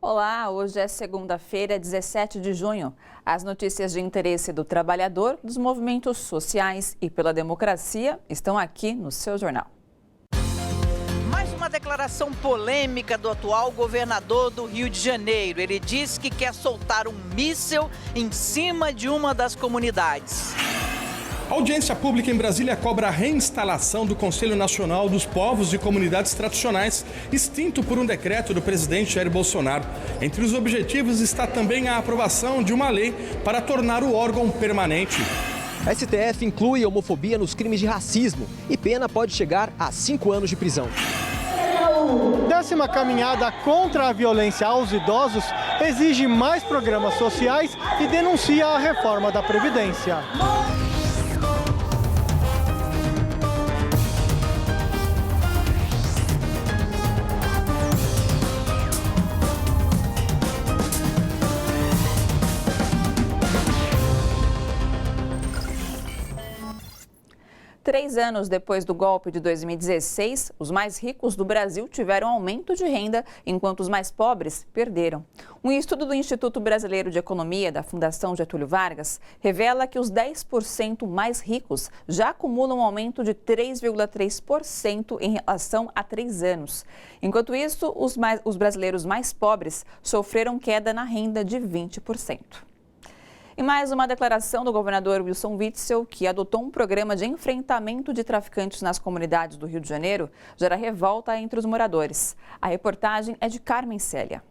Olá, hoje é segunda-feira, 17 de junho. As notícias de interesse do trabalhador, dos movimentos sociais e pela democracia estão aqui no seu jornal. Mais uma declaração polêmica do atual governador do Rio de Janeiro. Ele diz que quer soltar um míssil em cima de uma das comunidades. A audiência pública em Brasília cobra a reinstalação do Conselho Nacional dos Povos e Comunidades Tradicionais, extinto por um decreto do presidente Jair Bolsonaro. Entre os objetivos está também a aprovação de uma lei para tornar o órgão permanente. A STF inclui a homofobia nos crimes de racismo e pena pode chegar a 5 anos de prisão. Décima caminhada contra a violência aos idosos exige mais programas sociais e denuncia a reforma da Previdência. Três anos depois do golpe de 2016, os mais ricos do Brasil tiveram aumento de renda, enquanto os mais pobres perderam. Um estudo do Instituto Brasileiro de Economia da Fundação Getúlio Vargas revela que os 10% mais ricos já acumulam um aumento de 3,3% em relação a 3 anos. Enquanto isso, os brasileiros mais pobres sofreram queda na renda de 20%. E mais uma declaração do governador Wilson Witzel, que adotou um programa de enfrentamento de traficantes nas comunidades do Rio de Janeiro, gera revolta entre os moradores. A reportagem é de Carmen Célia.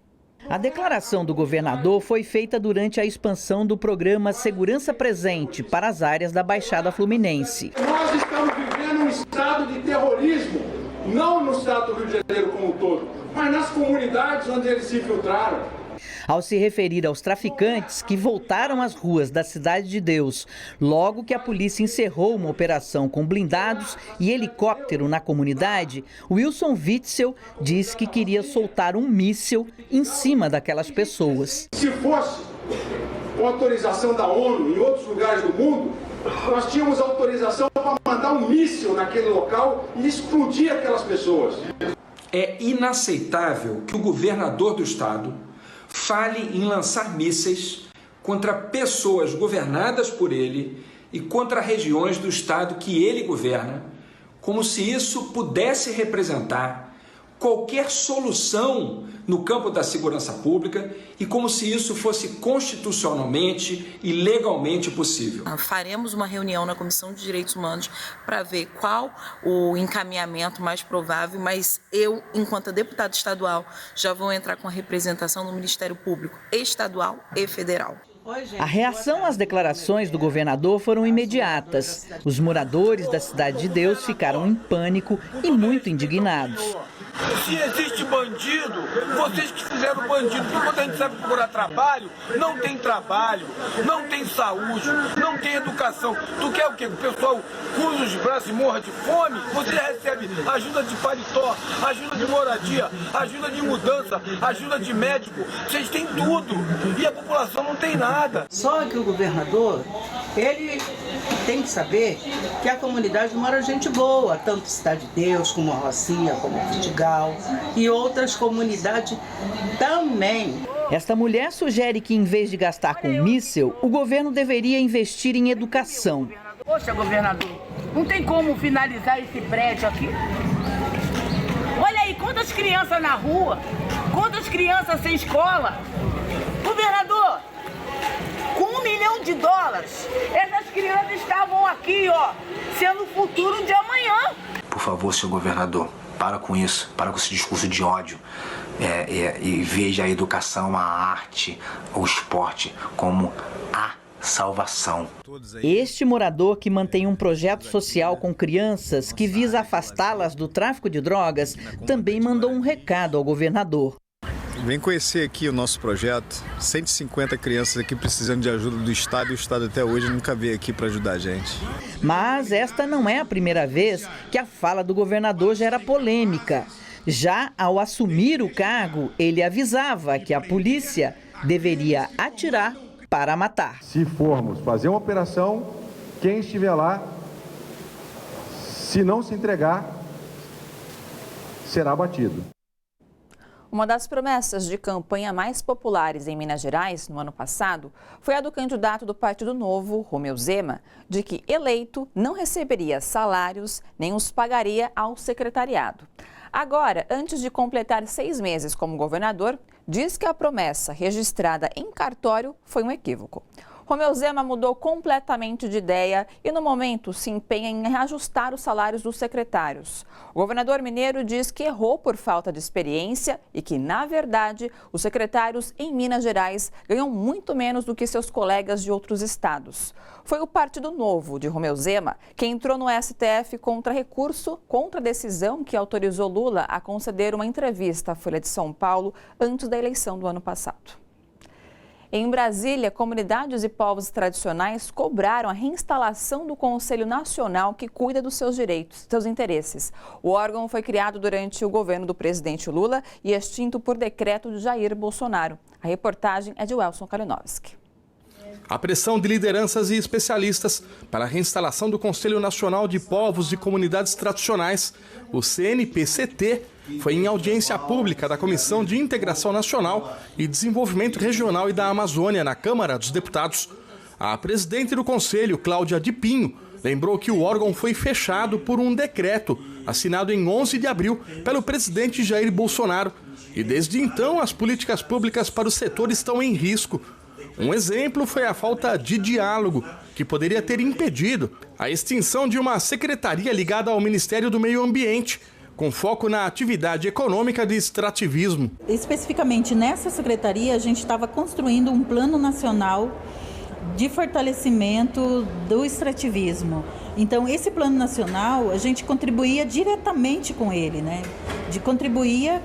A declaração do governador foi feita durante a expansão do programa Segurança Presente para as áreas da Baixada Fluminense. Nós estamos vivendo um estado de terrorismo, não no estado do Rio de Janeiro como um todo, mas nas comunidades onde eles se infiltraram. Ao se referir aos traficantes que voltaram às ruas da Cidade de Deus, logo que a polícia encerrou uma operação com blindados e helicóptero na comunidade, Wilson Witzel disse que queria soltar um míssil em cima daquelas pessoas. Se fosse com autorização da ONU em outros lugares do mundo, nós tínhamos autorização para mandar um míssil naquele local e explodir aquelas pessoas. É inaceitável que o governador do estado fale em lançar mísseis contra pessoas governadas por ele e contra regiões do estado que ele governa, como se isso pudesse representar qualquer solução no campo da segurança pública e como se isso fosse constitucionalmente e legalmente possível. Faremos uma reunião na Comissão de Direitos Humanos para ver qual o encaminhamento mais provável, mas eu, enquanto deputada estadual, já vou entrar com a representação do Ministério Público estadual e federal. A reação às declarações do governador foram imediatas. Os moradores da Cidade de Deus ficaram em pânico e muito indignados. Se existe bandido, vocês que fizeram bandido, porque quando a gente sabe procurar trabalho, não tem trabalho, não tem saúde, não tem educação. Tu quer o quê? O pessoal cruza os braços e morra de fome? Você recebe ajuda de paletó, ajuda de moradia, ajuda de mudança, ajuda de médico. Vocês têm tudo e a população não tem nada. Só que o governador, ele tem que saber que a comunidade mora gente boa, tanto Cidade de Deus, como a Rocinha, como o Vidigal e outras comunidades também. Esta mulher sugere que, em vez de gastar com míssil, o governo deveria investir em educação. Poxa, governador, não tem como finalizar esse prédio aqui? Olha aí, quantas crianças na rua, quantas crianças sem escola. Governador, com $1 milhão, essas crianças estavam aqui, ó, sendo o futuro de amanhã. Por favor, senhor governador, para com isso, para com esse discurso de ódio e veja a educação, a arte, o esporte como a salvação. Este morador, que mantém um projeto social com crianças que visa afastá-las do tráfico de drogas, também mandou um recado ao governador. Vem conhecer aqui o nosso projeto. 150 crianças aqui precisando de ajuda do Estado e o Estado até hoje nunca veio aqui para ajudar a gente. Mas esta não é a primeira vez que a fala do governador gera polêmica. Já ao assumir o cargo, ele avisava que a polícia deveria atirar para matar. Se formos fazer uma operação, quem estiver lá, se não se entregar, será abatido. Uma das promessas de campanha mais populares em Minas Gerais no ano passado foi a do candidato do Partido Novo, Romeu Zema, de que eleito não receberia salários nem os pagaria ao secretariado. Agora, antes de completar 6 meses como governador, diz que a promessa registrada em cartório foi um equívoco. Romeu Zema mudou completamente de ideia e, no momento, se empenha em reajustar os salários dos secretários. O governador mineiro diz que errou por falta de experiência e que, na verdade, os secretários em Minas Gerais ganham muito menos do que seus colegas de outros estados. Foi o Partido Novo de Romeu Zema que entrou no STF contra recurso contra a decisão que autorizou Lula a conceder uma entrevista à Folha de São Paulo antes da eleição do ano passado. Em Brasília, comunidades e povos tradicionais cobraram a reinstalação do Conselho Nacional que cuida dos seus direitos, seus interesses. O órgão foi criado durante o governo do presidente Lula e extinto por decreto de Jair Bolsonaro. A reportagem é de Welson Kalinowski. A pressão de lideranças e especialistas para a reinstalação do Conselho Nacional de Povos e Comunidades Tradicionais, o CNPCT, foi em audiência pública da Comissão de Integração Nacional e Desenvolvimento Regional e da Amazônia, na Câmara dos Deputados. A presidente do Conselho, Cláudia de Pinho, lembrou que o órgão foi fechado por um decreto assinado em 11 de abril pelo presidente Jair Bolsonaro. E desde então, as políticas públicas para o setor estão em risco. Um exemplo foi a falta de diálogo, que poderia ter impedido a extinção de uma secretaria ligada ao Ministério do Meio Ambiente, com foco na atividade econômica de extrativismo. Especificamente nessa secretaria, a gente estava construindo um plano nacional de fortalecimento do extrativismo. Então, esse plano nacional, a gente contribuía diretamente com ele, né? Contribuía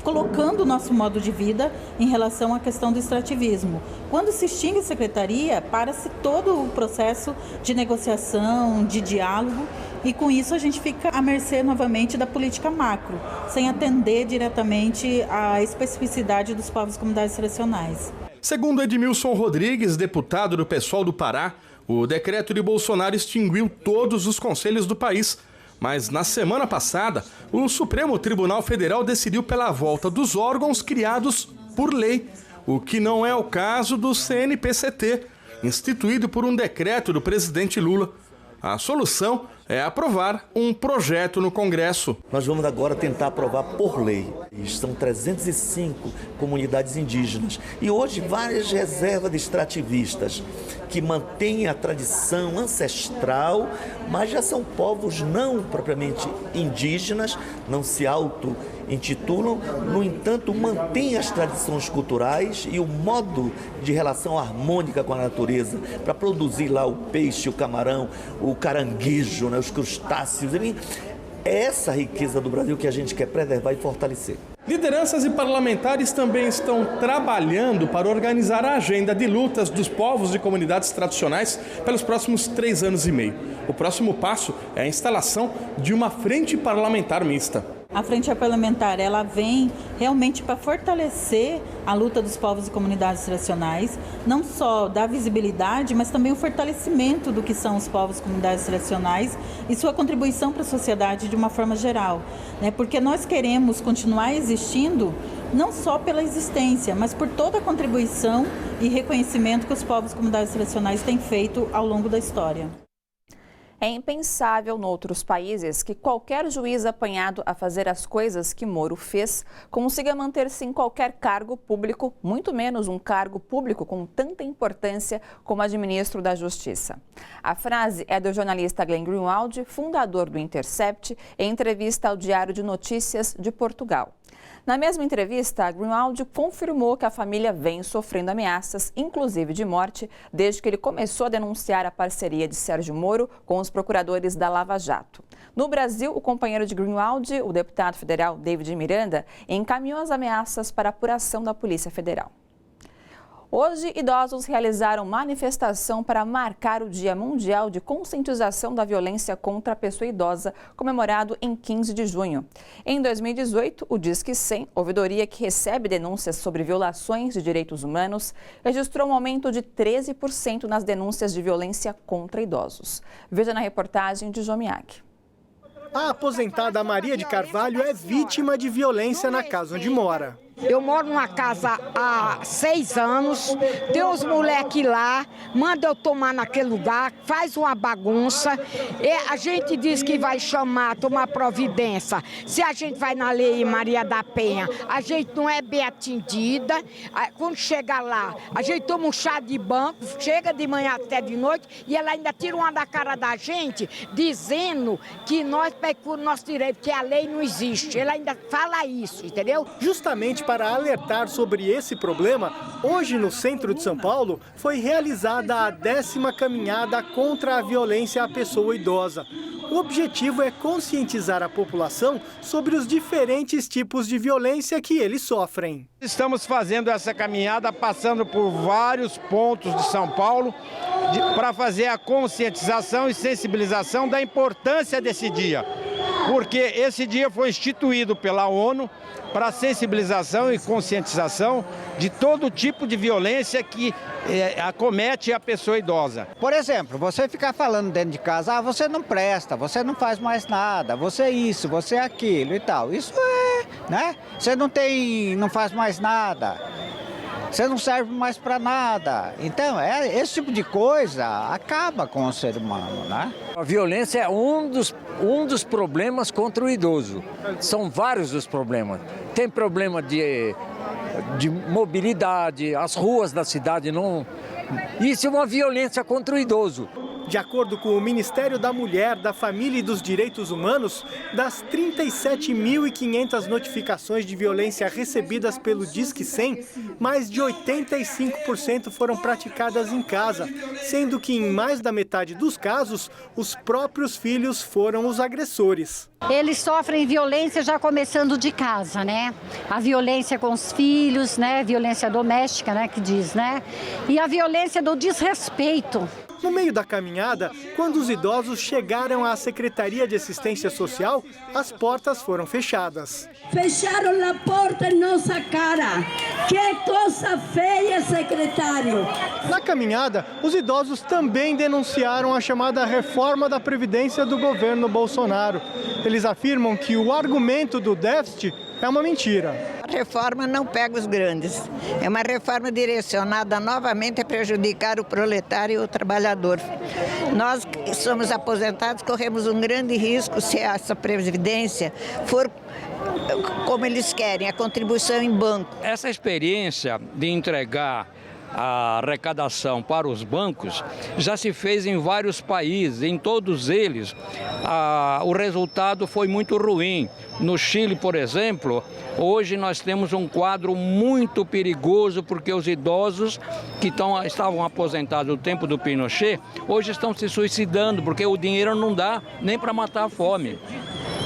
colocando o nosso modo de vida em relação à questão do extrativismo. Quando se extingue a secretaria, para-se todo o processo de negociação, de diálogo, e com isso a gente fica à mercê novamente da política macro, sem atender diretamente à especificidade dos povos e comunidades tradicionais. Segundo Edmilson Rodrigues, deputado do PSOL do Pará, o decreto de Bolsonaro extinguiu todos os conselhos do país. Mas na semana passada, o Supremo Tribunal Federal decidiu pela volta dos órgãos criados por lei, o que não é o caso do CNPCT, instituído por um decreto do presidente Lula. A solução é aprovar um projeto no Congresso. Nós vamos agora tentar aprovar por lei. São 305 comunidades indígenas e hoje várias reservas de extrativistas que mantêm a tradição ancestral, mas já são povos não propriamente indígenas, não se auto-intitulam, no entanto mantêm as tradições culturais e o modo de relação harmônica com a natureza para produzir lá o peixe, o camarão, o caranguejo, os crustáceos, enfim, é essa riqueza do Brasil que a gente quer preservar e fortalecer. Lideranças e parlamentares também estão trabalhando para organizar a agenda de lutas dos povos e comunidades tradicionais pelos próximos 3 anos e meio. O próximo passo é a instalação de uma frente parlamentar mista. A frente parlamentar, ela vem realmente para fortalecer a luta dos povos e comunidades tradicionais, não só dar visibilidade, mas também o fortalecimento do que são os povos e comunidades tradicionais e sua contribuição para a sociedade de uma forma geral, né? Porque nós queremos continuar existindo não só pela existência, mas por toda a contribuição e reconhecimento que os povos e comunidades tradicionais têm feito ao longo da história. É impensável noutros países que qualquer juiz apanhado a fazer as coisas que Moro fez consiga manter-se em qualquer cargo público, muito menos um cargo público com tanta importância como a de ministro da Justiça. A frase é do jornalista Glenn Greenwald, fundador do Intercept, em entrevista ao Diário de Notícias de Portugal. Na mesma entrevista, Greenwald confirmou que a família vem sofrendo ameaças, inclusive de morte, desde que ele começou a denunciar a parceria de Sérgio Moro com os procuradores da Lava Jato. No Brasil, o companheiro de Greenwald, o deputado federal David Miranda, encaminhou as ameaças para a apuração da Polícia Federal. Hoje, idosos realizaram manifestação para marcar o Dia Mundial de Conscientização da Violência contra a Pessoa Idosa, comemorado em 15 de junho. Em 2018, o Disque 100, ouvidoria que recebe denúncias sobre violações de direitos humanos, registrou um aumento de 13% nas denúncias de violência contra idosos. Veja na reportagem de João Miyagi. A aposentada Maria de Carvalho é vítima de violência na casa onde mora. Eu moro numa casa há 6 anos, tem uns moleques lá, manda eu tomar naquele lugar, faz uma bagunça. E a gente diz que vai chamar, tomar providência. Se a gente vai na Lei Maria da Penha, a gente não é bem atendida. Quando chega lá, a gente toma um chá de banco, chega de manhã até de noite, e ela ainda tira uma da cara da gente, dizendo que nós pecamos nosso direito, que a lei não existe. Ela ainda fala isso, entendeu? Justamente para alertar sobre esse problema, hoje no centro de São Paulo foi realizada a 10ª caminhada contra a violência à pessoa idosa. O objetivo é conscientizar a população sobre os diferentes tipos de violência que eles sofrem. Estamos fazendo essa caminhada passando por vários pontos de São Paulo para fazer a conscientização e sensibilização da importância desse dia. Porque esse dia foi instituído pela ONU para sensibilização e conscientização de todo tipo de violência que acomete a pessoa idosa. Por exemplo, você ficar falando dentro de casa, você não presta, você não faz mais nada, você isso, você aquilo e tal. Isso né? Você não faz mais nada. Você não serve mais para nada. Então, esse tipo de coisa acaba com o ser humano, né? A violência é um dos problemas contra o idoso. São vários os problemas. Tem problema de mobilidade, as ruas da cidade não... Isso é uma violência contra o idoso. De acordo com o Ministério da Mulher, da Família e dos Direitos Humanos, das 37.500 notificações de violência recebidas pelo Disque 100, mais de 85% foram praticadas em casa, sendo que em mais da metade dos casos, os próprios filhos foram os agressores. Eles sofrem violência já começando de casa, né? A violência com os filhos, né? Violência doméstica, né? Que diz, né? E a violência do desrespeito. No meio da caminhada, quando os idosos chegaram à Secretaria de Assistência Social, as portas foram fechadas. Fecharam a porta em nossa cara. Que coisa feia, secretário. Na caminhada, os idosos também denunciaram a chamada reforma da Previdência do governo Bolsonaro. Eles afirmam que o argumento do déficit é uma mentira. A reforma não pega os grandes. É uma reforma direcionada novamente a prejudicar o proletário e o trabalhador. Nós que somos aposentados corremos um grande risco se essa previdência for como eles querem, a contribuição em banco. Essa experiência de entregar a arrecadação para os bancos já se fez em vários países, em todos eles o resultado foi muito ruim. No Chile, por exemplo, hoje nós temos um quadro muito perigoso porque os idosos que estavam aposentados no tempo do Pinochet, hoje estão se suicidando porque o dinheiro não dá nem para matar a fome.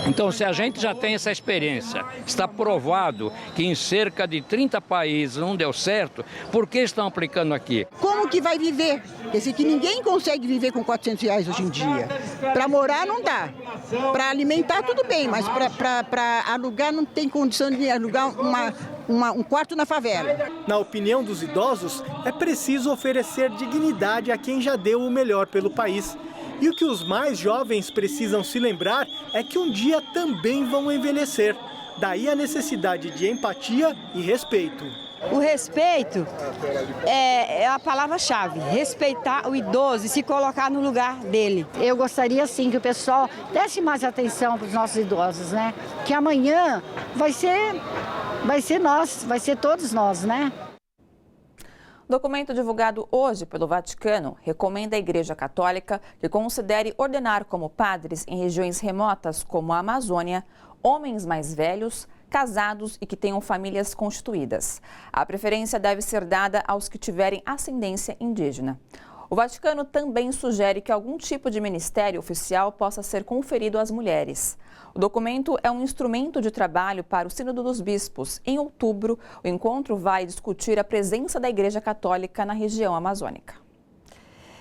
Então, se a gente já tem essa experiência, está provado que em cerca de 30 países não deu certo, por que estão aplicando aqui? Como que vai viver? Esse que ninguém consegue viver com R$400 hoje em dia. Para morar não dá. Para alimentar tudo bem, mas para alugar não tem condição de alugar um quarto na favela. Na opinião dos idosos, é preciso oferecer dignidade a quem já deu o melhor pelo país. E o que os mais jovens precisam se lembrar é que um dia também vão envelhecer. Daí a necessidade de empatia e respeito. O respeito é a palavra-chave. Respeitar o idoso e se colocar no lugar dele. Eu gostaria, sim, que o pessoal desse mais atenção para os nossos idosos, né? Que amanhã vai ser nós, vai ser todos nós, né? O documento divulgado hoje pelo Vaticano recomenda à Igreja Católica que considere ordenar como padres em regiões remotas como a Amazônia homens mais velhos, casados e que tenham famílias constituídas. A preferência deve ser dada aos que tiverem ascendência indígena. O Vaticano também sugere que algum tipo de ministério oficial possa ser conferido às mulheres. O documento é um instrumento de trabalho para o Sínodo dos Bispos. Em outubro, o encontro vai discutir a presença da Igreja Católica na região amazônica.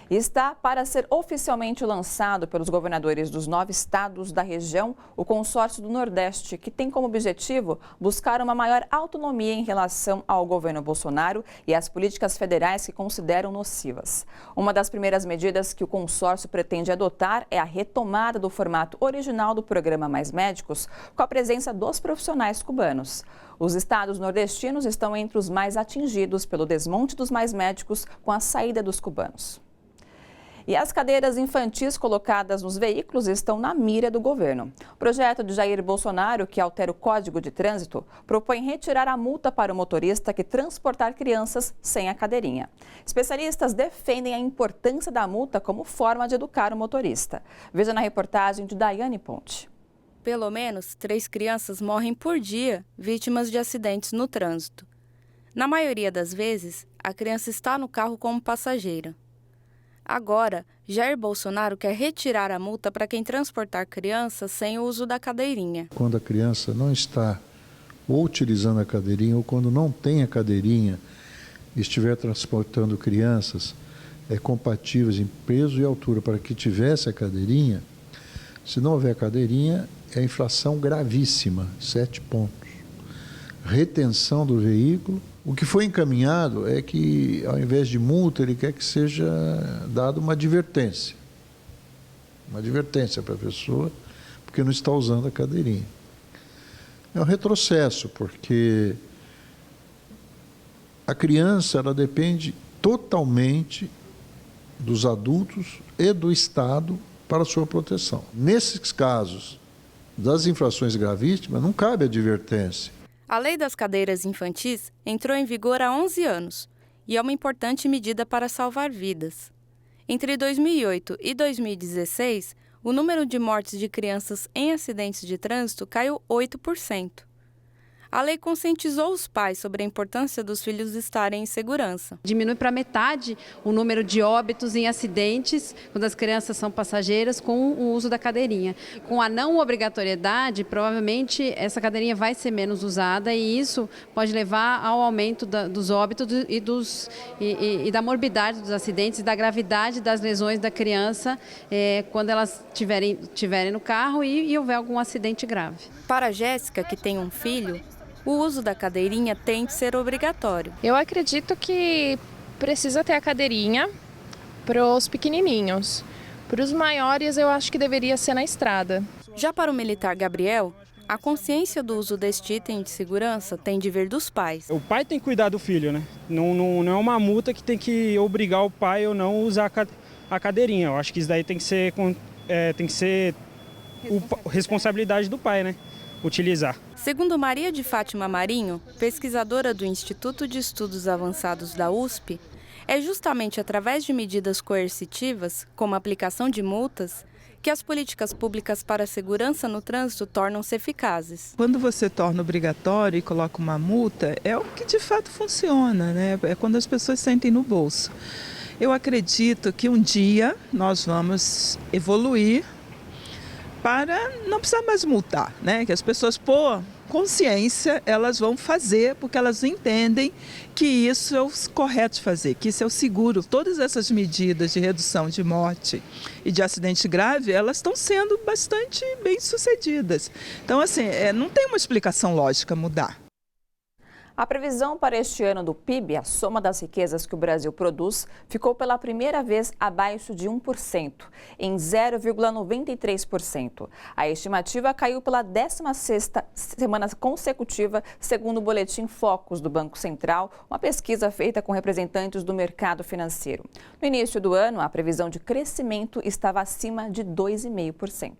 e está para ser oficialmente lançado pelos governadores dos 9 estados da região, o Consórcio do Nordeste, que tem como objetivo buscar uma maior autonomia em relação ao governo Bolsonaro e às políticas federais que consideram nocivas. Uma das primeiras medidas que o consórcio pretende adotar é a retomada do formato original do programa Mais Médicos, com a presença dos profissionais cubanos. Os estados nordestinos estão entre os mais atingidos pelo desmonte dos Mais Médicos com a saída dos cubanos. E as cadeiras infantis colocadas nos veículos estão na mira do governo. O projeto de Jair Bolsonaro, que altera o Código de Trânsito, propõe retirar a multa para o motorista que transportar crianças sem a cadeirinha. Especialistas defendem a importância da multa como forma de educar o motorista. Veja na reportagem de Daiane Ponte. Pelo menos 3 crianças morrem por dia vítimas de acidentes no trânsito. Na maioria das vezes, a criança está no carro como passageira. Agora, Jair Bolsonaro quer retirar a multa para quem transportar crianças sem o uso da cadeirinha. Quando a criança não está ou utilizando a cadeirinha ou quando não tem a cadeirinha e estiver transportando crianças compatíveis em peso e altura para que tivesse a cadeirinha, se não houver cadeirinha, é infração gravíssima, 7 pontos. Retenção do veículo. O que foi encaminhado é que, ao invés de multa, ele quer que seja dada uma advertência. Uma advertência para a pessoa, porque não está usando a cadeirinha. É um retrocesso, porque a criança ela depende totalmente dos adultos e do Estado para a sua proteção. Nesses casos das infrações gravíssimas, não cabe advertência. A Lei das Cadeiras Infantis entrou em vigor há 11 anos e é uma importante medida para salvar vidas. Entre 2008 e 2016, o número de mortes de crianças em acidentes de trânsito caiu 8%. A lei conscientizou os pais sobre a importância dos filhos estarem em segurança. Diminui para metade o número de óbitos em acidentes quando as crianças são passageiras com o uso da cadeirinha. Com a não obrigatoriedade, provavelmente essa cadeirinha vai ser menos usada e isso pode levar ao aumento dos óbitos e da morbidade dos acidentes e da gravidade das lesões da criança quando elas estiverem no carro e houver algum acidente grave. Para a Jéssica, que tem um filho, o uso da cadeirinha tem de ser obrigatório. Eu acredito que precisa ter a cadeirinha para os pequenininhos. Para os maiores, eu acho que deveria ser na estrada. Já para o militar Gabriel, a consciência do uso deste item de segurança tem de vir dos pais. O pai tem que cuidar do filho, né? Não é uma multa que tem que obrigar o pai ou não a usar a cadeirinha. Eu acho que isso daí tem que ser responsabilidade do pai, né? Utilizar. Segundo Maria de Fátima Marinho, pesquisadora do Instituto de Estudos Avançados da USP, é justamente através de medidas coercitivas, como a aplicação de multas, que as políticas públicas para a segurança no trânsito tornam-se eficazes. Quando você torna obrigatório e coloca uma multa, é o que de fato funciona, né? É quando as pessoas sentem no bolso. Eu acredito que um dia nós vamos evoluir para não precisar mais multar, né? Que as pessoas, por consciência, elas vão fazer porque elas entendem que isso é o correto de fazer, que isso é o seguro. Todas essas medidas de redução de morte e de acidente grave, elas estão sendo bastante bem sucedidas. Então, assim, não tem uma explicação lógica mudar. A previsão para este ano do PIB, a soma das riquezas que o Brasil produz, ficou pela primeira vez abaixo de 1%, em 0,93%. A estimativa caiu pela 16ª semana consecutiva, segundo o boletim Focus do Banco Central, uma pesquisa feita com representantes do mercado financeiro. No início do ano, a previsão de crescimento estava acima de 2,5%.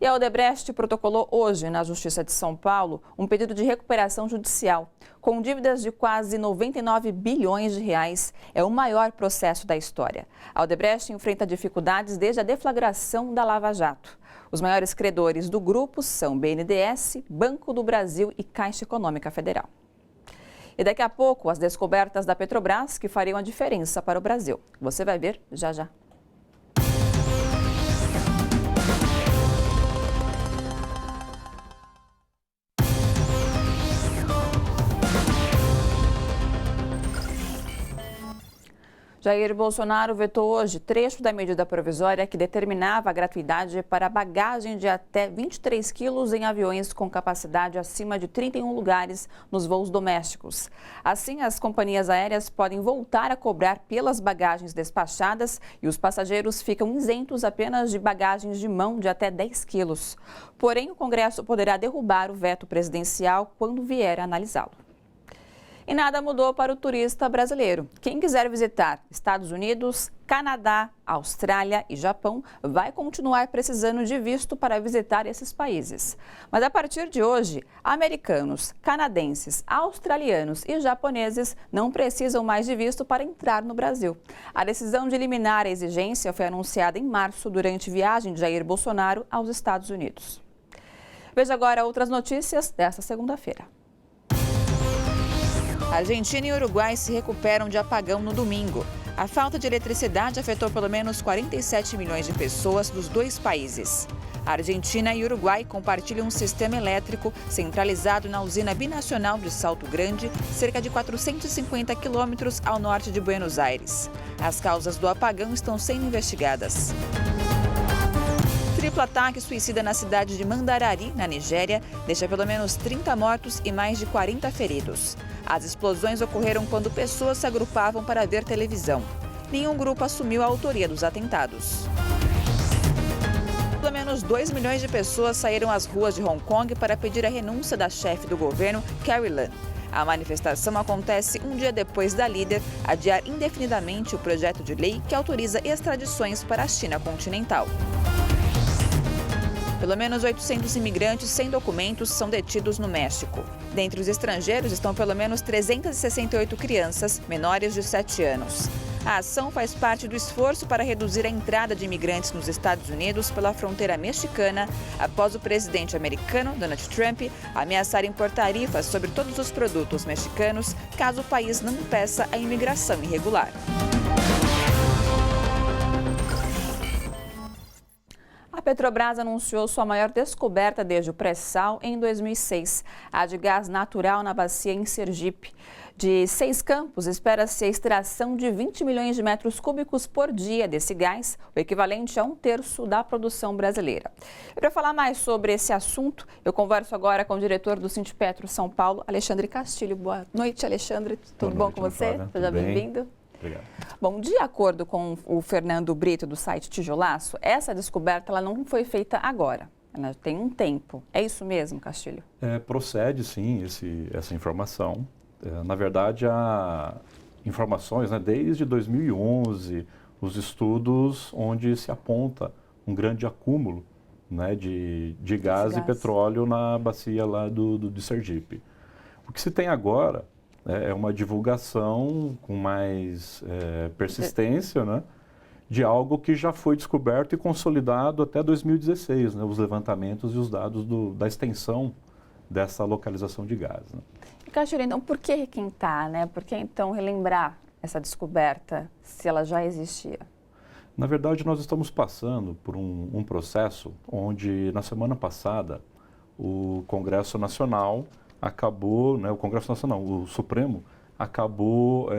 E a Odebrecht protocolou hoje, na Justiça de São Paulo, um pedido de recuperação judicial. Com dívidas de quase 99 bilhões de reais, é o maior processo da história. A Odebrecht enfrenta dificuldades desde a deflagração da Lava Jato. Os maiores credores do grupo são BNDES, Banco do Brasil e Caixa Econômica Federal. E daqui a pouco, as descobertas da Petrobras que fariam a diferença para o Brasil. Você vai ver já já. Jair Bolsonaro vetou hoje trecho da medida provisória que determinava a gratuidade para bagagem de até 23 quilos em aviões com capacidade acima de 31 lugares nos voos domésticos. Assim, as companhias aéreas podem voltar a cobrar pelas bagagens despachadas e os passageiros ficam isentos apenas de bagagens de mão de até 10 quilos. Porém, o Congresso poderá derrubar o veto presidencial quando vier a analisá-lo. E nada mudou para o turista brasileiro. Quem quiser visitar Estados Unidos, Canadá, Austrália e Japão vai continuar precisando de visto para visitar esses países. Mas a partir de hoje, americanos, canadenses, australianos e japoneses não precisam mais de visto para entrar no Brasil. A decisão de eliminar a exigência foi anunciada em março durante viagem de Jair Bolsonaro aos Estados Unidos. Veja agora outras notícias desta segunda-feira. Argentina e Uruguai se recuperam de apagão no domingo. A falta de eletricidade afetou pelo menos 47 milhões de pessoas dos dois países. A Argentina e o Uruguai compartilham um sistema elétrico centralizado na usina binacional de Salto Grande, cerca de 450 quilômetros ao norte de Buenos Aires. As causas do apagão estão sendo investigadas. Triplo ataque suicida na cidade de Mandarari, na Nigéria, deixa pelo menos 30 mortos e mais de 40 feridos. As explosões ocorreram quando pessoas se agrupavam para ver televisão. Nenhum grupo assumiu a autoria dos atentados. Pelo menos 2 milhões de pessoas saíram às ruas de Hong Kong para pedir a renúncia da chefe do governo, Carrie Lam. A manifestação acontece um dia depois da líder adiar indefinidamente o projeto de lei que autoriza extradições para a China continental. Pelo menos 800 imigrantes sem documentos são detidos no México. Dentre os estrangeiros estão pelo menos 368 crianças menores de 7 anos. A ação faz parte do esforço para reduzir a entrada de imigrantes nos Estados Unidos pela fronteira mexicana, após o presidente americano, Donald Trump, ameaçar impor tarifas sobre todos os produtos mexicanos caso o país não impeça a imigração irregular. A Petrobras anunciou sua maior descoberta desde o pré-sal em 2006, a de gás natural na bacia em Sergipe. De 6 campos, espera-se a extração de 20 milhões de metros cúbicos por dia desse gás, o equivalente a 1/3 da produção brasileira. E para falar mais sobre esse assunto, eu converso agora com o diretor do Sindipetro São Paulo, Alexandre Castilho. Boa noite, Alexandre. Tudo bom com você? Seja bem-vindo. Obrigado. Bom, de acordo com o Fernando Brito, do site Tijolaço, essa descoberta ela não foi feita agora, ela tem um tempo. É isso mesmo, Castilho? Procede, sim, essa informação. Na verdade, há informações, desde 2011, os estudos onde se aponta um grande acúmulo de gás e petróleo na bacia lá de Sergipe. O que se tem agora é uma divulgação com mais persistência, de algo que já foi descoberto e consolidado até 2016, os levantamentos e os dados da extensão dessa localização de gás. Castilho, então, por que requentar, Por que, então, relembrar essa descoberta, se ela já existia? Na verdade, nós estamos passando por um processo onde, na semana passada, o Congresso Nacional acabou, o Supremo acabou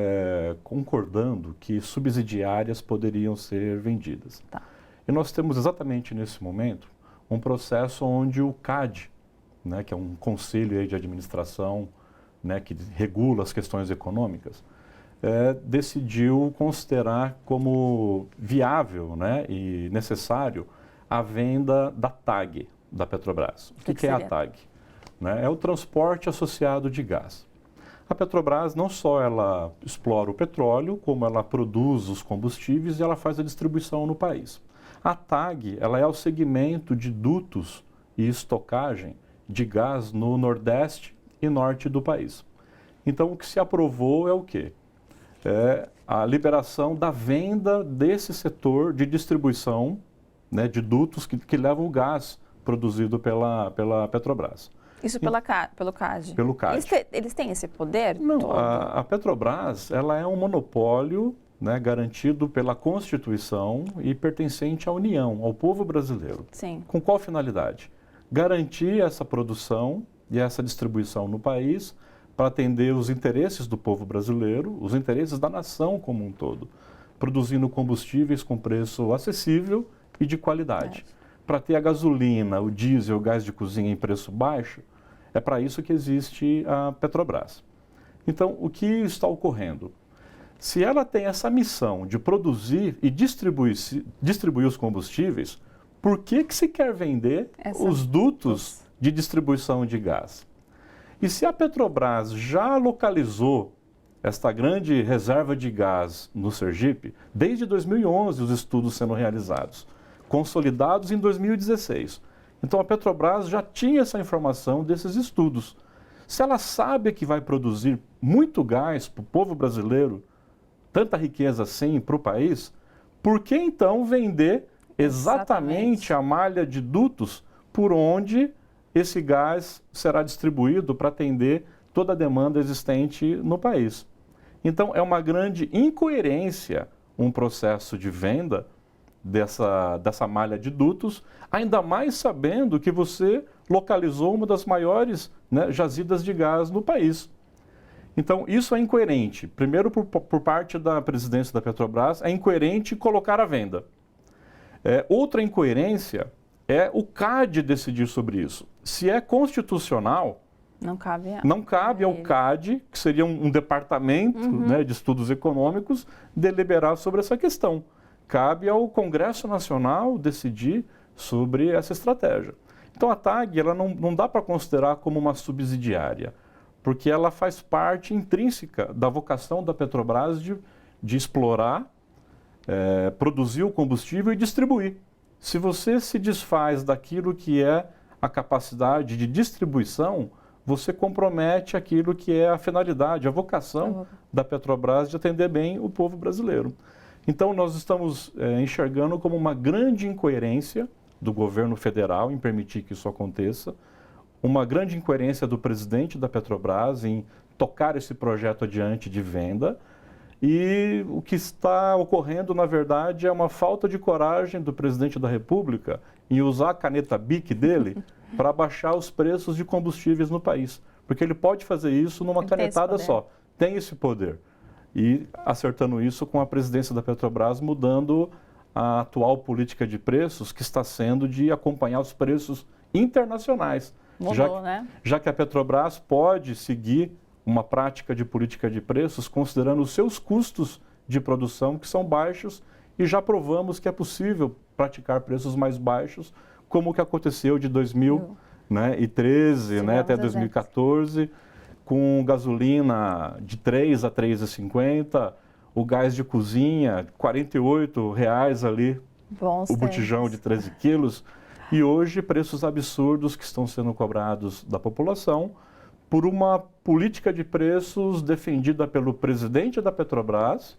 concordando que subsidiárias poderiam ser vendidas. Tá. E nós temos exatamente nesse momento um processo onde o CAD, que é um conselho de administração, que regula as questões econômicas, decidiu considerar como viável e necessário a venda da TAG da Petrobras. O que é a TAG? É o transporte associado de gás. A Petrobras não só ela explora o petróleo, como ela produz os combustíveis e ela faz a distribuição no país. A TAG ela é o segmento de dutos e estocagem de gás no Nordeste e Norte do país. Então, o que se aprovou é o quê? É a liberação da venda desse setor de distribuição de dutos que levam o gás produzido pela Petrobras. Isso pelo CAD? Pelo CAD. Eles têm esse poder? Não, a Petrobras ela é um monopólio garantido pela Constituição e pertencente à União, ao povo brasileiro. Sim. Com qual finalidade? Garantir essa produção e essa distribuição no país para atender os interesses do povo brasileiro, os interesses da nação como um todo, produzindo combustíveis com preço acessível e de qualidade. Para ter a gasolina, o diesel, o gás de cozinha em preço baixo, é para isso que existe a Petrobras. Então, o que está ocorrendo? Se ela tem essa missão de produzir e distribuir os combustíveis, por que se quer vender os dutos de distribuição de gás? E se a Petrobras já localizou esta grande reserva de gás no Sergipe, desde 2011 os estudos sendo realizados, consolidados em 2016. Então a Petrobras já tinha essa informação desses estudos. Se ela sabe que vai produzir muito gás para o povo brasileiro, tanta riqueza assim para o país, por que então vender exatamente a malha de dutos por onde esse gás será distribuído para atender toda a demanda existente no país? Então é uma grande incoerência um processo de venda dessa malha de dutos, ainda mais sabendo que você localizou uma das maiores jazidas de gás no país. Então, isso é incoerente. Primeiro, por parte da presidência da Petrobras, é incoerente colocar à venda. Outra incoerência é o CAD decidir sobre isso. Se é constitucional, não cabe ao CAD, que seria um departamento de estudos econômicos, deliberar sobre essa questão. Cabe ao Congresso Nacional decidir sobre essa estratégia. Então, a TAG ela não dá para considerar como uma subsidiária, porque ela faz parte intrínseca da vocação da Petrobras de explorar, produzir o combustível e distribuir. Se você se desfaz daquilo que é a capacidade de distribuição, você compromete aquilo que é a finalidade, a vocação da Petrobras de atender bem o povo brasileiro. Então, nós estamos enxergando como uma grande incoerência do governo federal em permitir que isso aconteça, uma grande incoerência do presidente da Petrobras em tocar esse projeto adiante de venda, e o que está ocorrendo, na verdade, é uma falta de coragem do presidente da República em usar a caneta BIC dele para baixar os preços de combustíveis no país. Porque ele pode fazer isso numa canetada só. Tem esse poder. E acertando isso com a presidência da Petrobras, mudando a atual política de preços, que está sendo de acompanhar os preços internacionais. Mudou, já que a Petrobras pode seguir uma prática de política de preços considerando os seus custos de produção, que são baixos, e já provamos que é possível praticar preços mais baixos, como o que aconteceu de 2013 até 2014, com gasolina de 3 a 3,50, o gás de cozinha, R$ 48,00 ali, o botijão de 13 quilos. E hoje, preços absurdos que estão sendo cobrados da população por uma política de preços defendida pelo presidente da Petrobras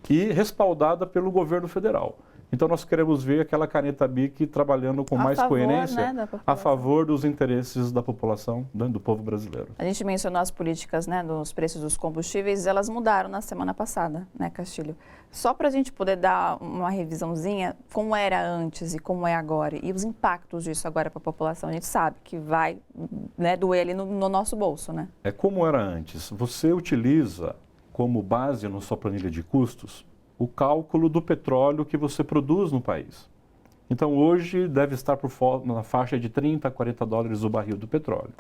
e respaldada pelo governo federal. Então, nós queremos ver aquela caneta BIC trabalhando com mais coerência a favor dos interesses da população, do povo brasileiro. A gente mencionou as políticas dos preços dos combustíveis, elas mudaram na semana passada, Castilho? Só para a gente poder dar uma revisãozinha, como era antes e como é agora, e os impactos disso agora para a população, a gente sabe que vai doer ali no nosso bolso, É como era antes. Você utiliza como base na sua planilha de custos o cálculo do petróleo que você produz no país. Então, hoje deve estar na faixa de 30 a 40 dólares o barril do petróleo.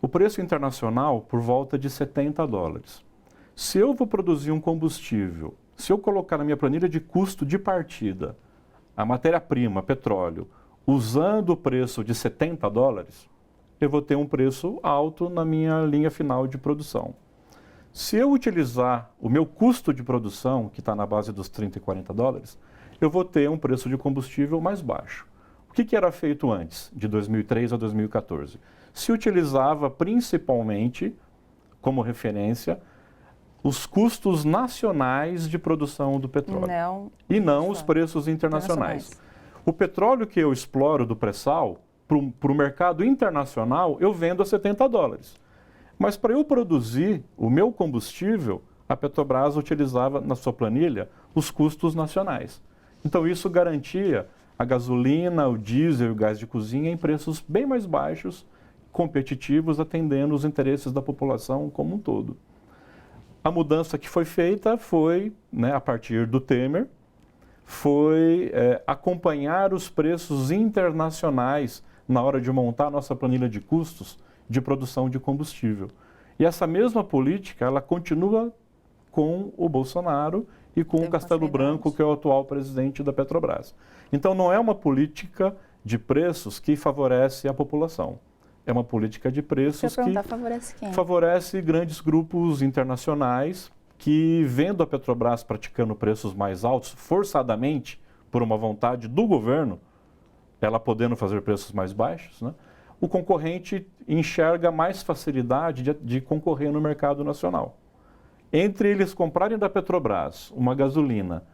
O preço internacional, por volta de 70 dólares. Se eu vou produzir um combustível, se eu colocar na minha planilha de custo de partida a matéria-prima, petróleo, usando o preço de 70 dólares, eu vou ter um preço alto na minha linha final de produção. Se eu utilizar o meu custo de produção, que está na base dos 30 e 40 dólares, eu vou ter um preço de combustível mais baixo. O que era feito antes, de 2003 a 2014? Se utilizava principalmente, como referência, os custos nacionais de produção do petróleo. E não os preços internacionais. O petróleo que eu exploro do pré-sal, para o mercado internacional, eu vendo a 70 dólares. Mas para eu produzir o meu combustível, a Petrobras utilizava na sua planilha os custos nacionais. Então isso garantia a gasolina, o diesel e o gás de cozinha em preços bem mais baixos competitivos, atendendo os interesses da população como um todo. A mudança que foi feita foi, né, a partir do Temer, foi acompanhar os preços internacionais na hora de montar a nossa planilha de custos de produção de combustível. E essa mesma política, ela continua com o Bolsonaro e com o Castelo Branco, que é o atual presidente da Petrobras. Então, não é uma política de preços que favorece a população. É uma política de preços que favorece quem? Favorece grandes grupos internacionais que, vendo a Petrobras praticando preços mais altos, forçadamente, por uma vontade do governo, ela podendo fazer preços mais baixos, né, o concorrente enxerga mais facilidade de concorrer no mercado nacional. Entre eles comprarem da Petrobras uma gasolina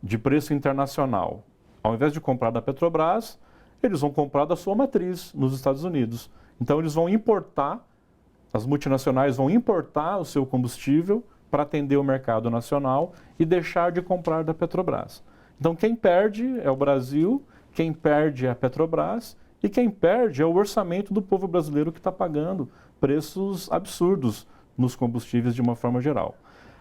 de preço internacional, ao invés de comprar da Petrobras, eles vão comprar da sua matriz nos Estados Unidos. Então, eles vão importar, as multinacionais vão importar o seu combustível para atender o mercado nacional e deixar de comprar da Petrobras. Então, quem perde é o Brasil, quem perde é a Petrobras e quem perde é o orçamento do povo brasileiro, que está pagando preços absurdos nos combustíveis de uma forma geral.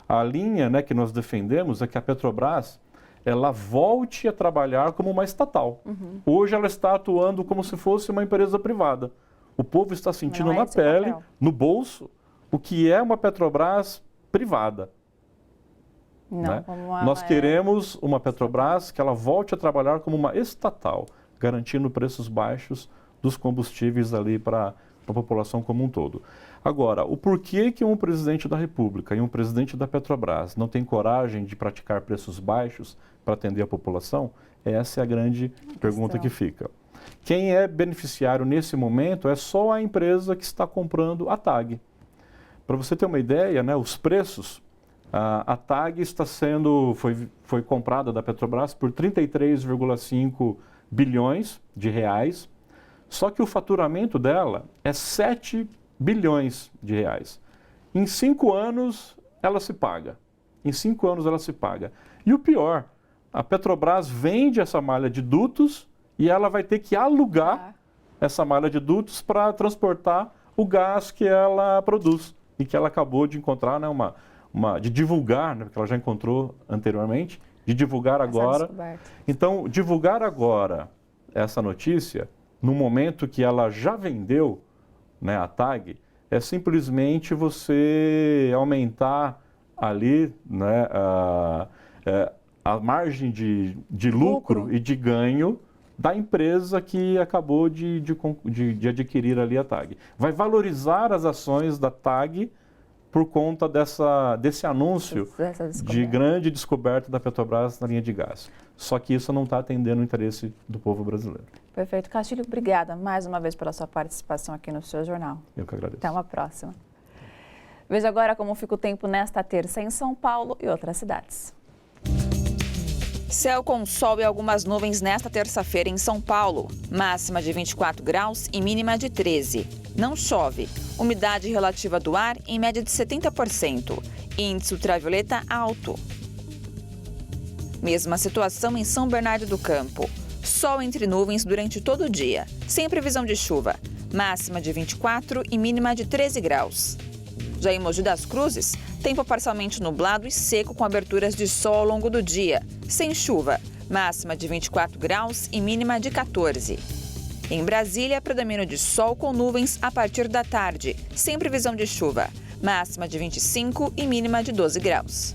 A linha, né, que nós defendemos é que a Petrobras ela volte a trabalhar como uma estatal. Hoje ela está atuando como se fosse uma empresa privada. O povo está sentindo na pele, no bolso, o que é uma Petrobras privada. Não, né? Nós queremos uma Petrobras que ela volte a trabalhar como uma estatal, garantindo preços baixos dos combustíveis ali para a população como um todo. Agora, o porquê que um presidente da República e um presidente da Petrobras não tem coragem de praticar preços baixos para atender a população, essa é a grande pergunta que fica. Quem é beneficiário nesse momento é só a empresa que está comprando a TAG. Para você ter uma ideia, né, os preços, a TAG foi comprada da Petrobras por 33,5 bilhões de reais, só que o faturamento dela é 7 bilhões de reais. Em 5 anos ela se paga. Em 5 anos ela se paga. E o pior, a Petrobras vende essa malha de dutos e ela vai ter que alugar essa malha de dutos para transportar o gás que ela produz e que ela acabou de encontrar, né, de divulgar, né, porque ela já encontrou anteriormente, de divulgar agora. Então, divulgar agora essa notícia, no momento que ela já vendeu, né, a TAG, é simplesmente você aumentar ali, né, a margem de lucro e de ganho da empresa que acabou de adquirir ali a TAG. Vai valorizar as ações da TAG por conta desse anúncio de grande descoberta da Petrobras na linha de gás. Só que isso não está atendendo o interesse do povo brasileiro. Perfeito. Castilho, obrigada mais uma vez pela sua participação aqui no seu jornal. Eu que agradeço. Até uma próxima. Veja agora como fica o tempo nesta terça em São Paulo e outras cidades. Céu com sol e algumas nuvens nesta terça-feira em São Paulo. Máxima de 24 graus e mínima de 13. Não chove. Umidade relativa do ar em média de 70%. Índice ultravioleta alto. Mesma situação em São Bernardo do Campo. Sol entre nuvens durante todo o dia, sem previsão de chuva. Máxima de 24 e mínima de 13 graus. Já em Mogi das Cruzes, tempo parcialmente nublado e seco com aberturas de sol ao longo do dia, sem chuva. Máxima de 24 graus e mínima de 14. Em Brasília, predomínio de sol com nuvens a partir da tarde, sem previsão de chuva. Máxima de 25 e mínima de 12 graus.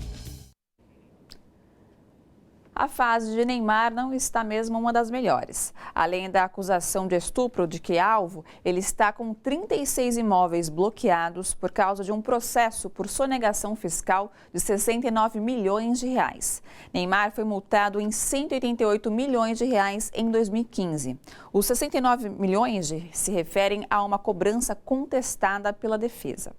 A fase de Neymar não está mesmo uma das melhores. Além da acusação de estupro de que é alvo, ele está com 36 imóveis bloqueados por causa de um processo por sonegação fiscal de 69 milhões de reais. Neymar foi multado em 188 milhões de reais em 2015. Os 69 milhões se referem a uma cobrança contestada pela defesa.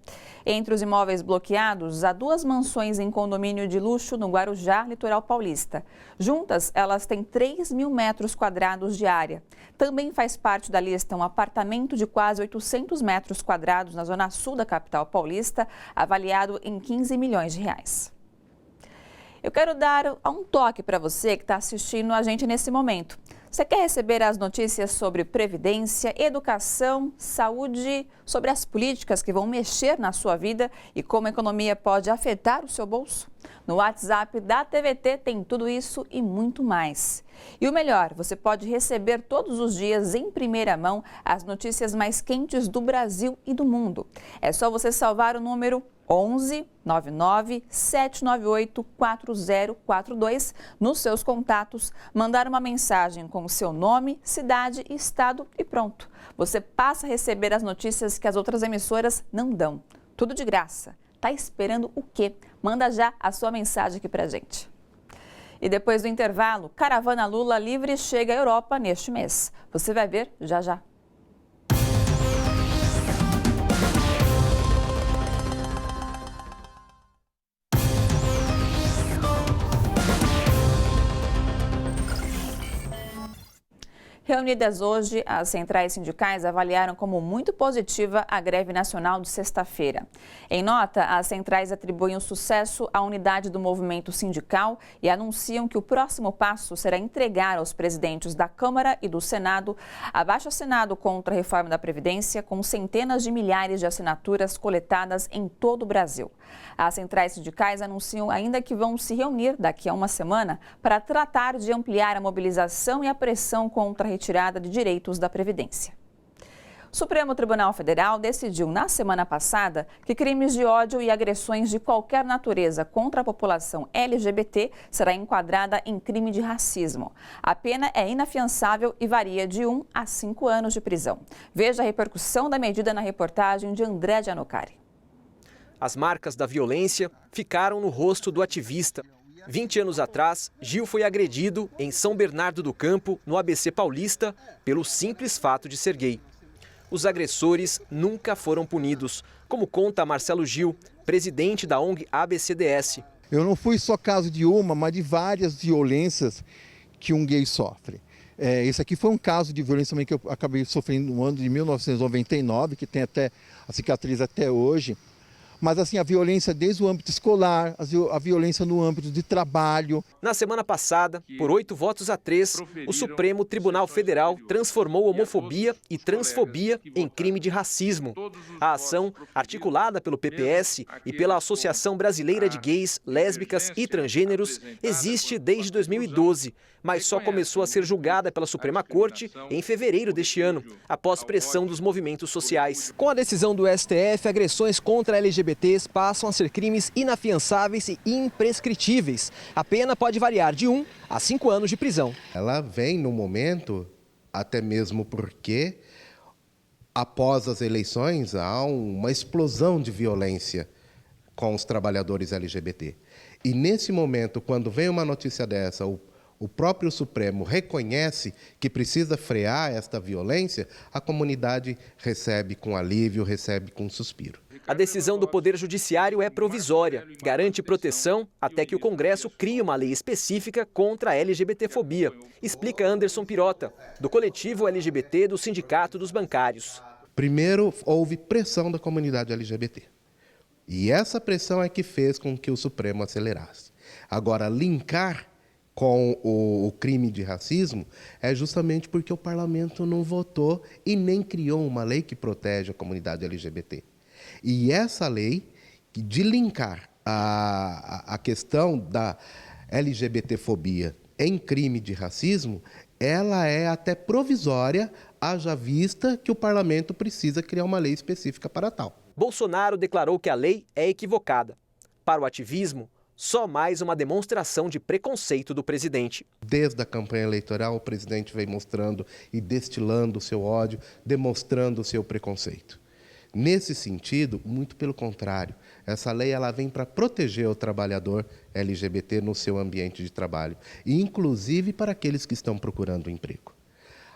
Entre os imóveis bloqueados, há 2 mansões em condomínio de luxo no Guarujá, litoral paulista. Juntas, elas têm 3 mil metros quadrados de área. Também faz parte da lista um apartamento de quase 800 metros quadrados na zona sul da capital paulista, avaliado em 15 milhões de reais. Eu quero dar um toque para você que está assistindo a gente nesse momento. Você quer receber as notícias sobre previdência, educação, saúde, sobre as políticas que vão mexer na sua vida e como a economia pode afetar o seu bolso? No WhatsApp da TVT tem tudo isso e muito mais. E o melhor, você pode receber todos os dias em primeira mão as notícias mais quentes do Brasil e do mundo. É só você salvar o número 11 99 798 4042 nos seus contatos, mandar uma mensagem com o seu nome, cidade, estado e pronto. Você passa a receber as notícias que as outras emissoras não dão. Tudo de graça. Tá esperando o quê? Manda já a sua mensagem aqui pra gente. E depois do intervalo, caravana Lula livre chega à Europa neste mês. Você vai ver já já. Reunidas hoje, as centrais sindicais avaliaram como muito positiva a greve nacional de sexta-feira. Em nota, as centrais atribuem o sucesso à unidade do movimento sindical e anunciam que o próximo passo será entregar aos presidentes da Câmara e do Senado abaixo-assinado contra a reforma da Previdência, com centenas de milhares de assinaturas coletadas em todo o Brasil. As centrais sindicais anunciam ainda que vão se reunir daqui a uma semana para tratar de ampliar a mobilização e a pressão contra a retirada de direitos da Previdência. O Supremo Tribunal Federal decidiu na semana passada que crimes de ódio e agressões de qualquer natureza contra a população LGBT será enquadrada em crime de racismo. A pena é inafiançável e varia de 1 a 5 anos de prisão. Veja a repercussão da medida na reportagem de André Gianocari. As marcas da violência ficaram no rosto do ativista. 20 anos atrás, Gil foi agredido em São Bernardo do Campo, no ABC Paulista, pelo simples fato de ser gay. Os agressores nunca foram punidos, como conta Marcelo Gil, presidente da ONG ABCDS. Eu não fui só caso de uma, mas de várias violências que um gay sofre. Esse aqui foi um caso de violência também que eu acabei sofrendo no ano de 1999, que tem até a cicatriz até hoje. Mas assim, a violência desde o âmbito escolar, a violência no âmbito de trabalho. Na semana passada, por 8 votos a 3, o Supremo Tribunal Federal transformou homofobia e transfobia em crime de racismo. A ação, articulada pelo PPS e pela Associação Brasileira de Gays, Lésbicas e Transgêneros, existe desde 2012, mas só começou a ser julgada pela Suprema Corte em fevereiro deste ano, após pressão dos movimentos sociais. Com a decisão do STF, agressões contra LGBTs passam a ser crimes inafiançáveis e imprescritíveis. A pena pode variar de 1 a 5 anos de prisão. Ela vem no momento, até mesmo porque, após as eleições, há uma explosão de violência com os trabalhadores LGBT. E nesse momento, quando vem uma notícia dessa, o próprio Supremo reconhece que precisa frear esta violência, a comunidade recebe com alívio, recebe com suspiro. A decisão do Poder Judiciário é provisória, garante proteção até que o Congresso crie uma lei específica contra a LGBTfobia, explica Anderson Pirota, do coletivo LGBT do Sindicato dos Bancários. Primeiro, houve pressão da comunidade LGBT. E essa pressão é que fez com que o Supremo acelerasse. Agora, linkar com o crime de racismo é justamente porque o parlamento não votou e nem criou uma lei que protege a comunidade LGBT. E essa lei, de linkar a questão da LGBTfobia em crime de racismo, ela é até provisória, haja vista que o parlamento precisa criar uma lei específica para tal. Bolsonaro declarou que a lei é equivocada. Para o ativismo, só mais uma demonstração de preconceito do presidente. Desde a campanha eleitoral, o presidente vem mostrando e destilando o seu ódio, demonstrando o seu preconceito. Nesse sentido, muito pelo contrário, essa lei ela vem para proteger o trabalhador LGBT no seu ambiente de trabalho, e inclusive para aqueles que estão procurando emprego.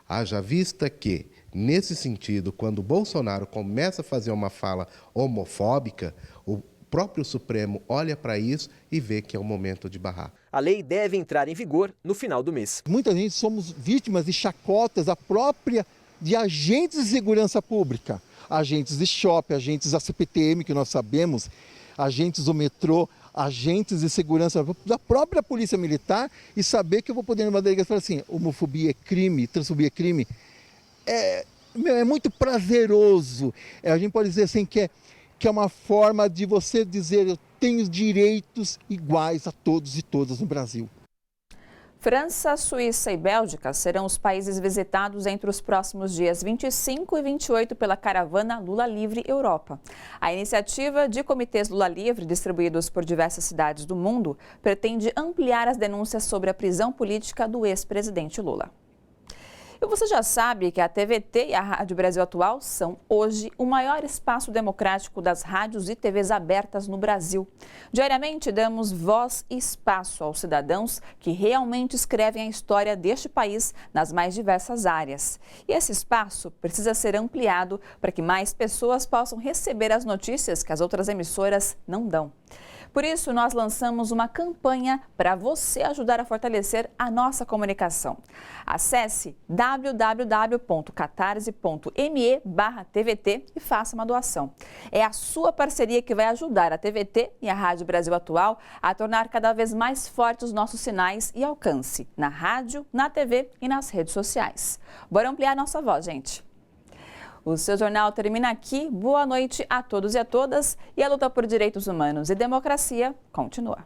Haja vista que, nesse sentido, quando Bolsonaro começa a fazer uma fala homofóbica, o próprio Supremo olha para isso e vê que é o momento de barrar. A lei deve entrar em vigor no final do mês. Muita gente somos vítimas de chacotas de agentes de segurança pública, agentes de shopping, agentes da CPTM, que nós sabemos, agentes do metrô, agentes de segurança da própria polícia militar e saber que eu vou poder numa delegacia e falar assim, homofobia é crime, transfobia é crime. É muito prazeroso. A gente pode dizer assim que é uma forma de você dizer eu tenho direitos iguais a todos e todas no Brasil. França, Suíça e Bélgica serão os países visitados entre os próximos dias 25 e 28 pela caravana Lula Livre Europa. A iniciativa de comitês Lula Livre, distribuídos por diversas cidades do mundo, pretende ampliar as denúncias sobre a prisão política do ex-presidente Lula. E você já sabe que a TVT e a Rádio Brasil Atual são, hoje, o maior espaço democrático das rádios e TVs abertas no Brasil. Diariamente, damos voz e espaço aos cidadãos que realmente escrevem a história deste país nas mais diversas áreas. E esse espaço precisa ser ampliado para que mais pessoas possam receber as notícias que as outras emissoras não dão. Por isso, nós lançamos uma campanha para você ajudar a fortalecer a nossa comunicação. Acesse www.catarse.me/TVT e faça uma doação. É a sua parceria que vai ajudar a TVT e a Rádio Brasil Atual a tornar cada vez mais fortes os nossos sinais e alcance na rádio, na TV e nas redes sociais. Bora ampliar nossa voz, gente! O seu jornal termina aqui. Boa noite a todos e a todas. E a luta por direitos humanos e democracia continua.